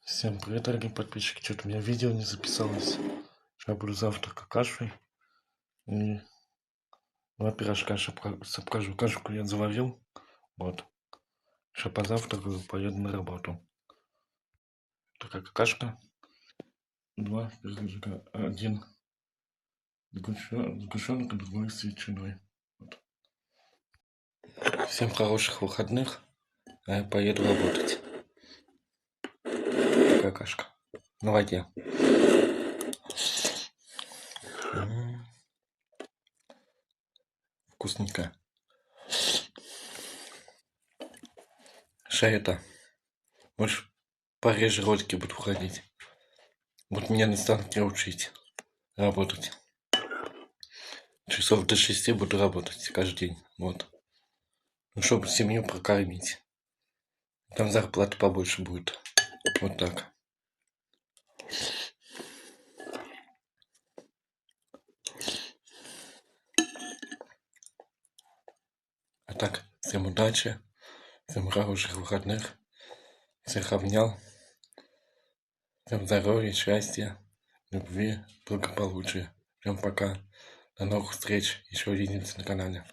Всем привет, дорогие подписчики. Что-то у меня видео не записалось. Сейчас буду завтракать кашей. И два пирожка покажу. Кашку я заварил. Вот. Сейчас позавтракаю, поеду на работу. Такая какашка. Два пирожка. Один сгущенка, другой с ветчиной. Вот. Всем хороших выходных. А я поеду работать. Такая кашка. На воде. Вкусненькая. Сейчас это. Больше пореже ролики буду ходить. Вот меня на станке учить работать. Часов до 6 буду работать каждый день. Вот. Ну, чтобы семью прокормить. Там зарплата побольше будет. Вот так. А так, всем удачи. Всем хороших выходных. Всех обнял. Всем здоровья, счастья, любви, благополучия. Всем пока. До новых встреч. Еще увидимся на канале.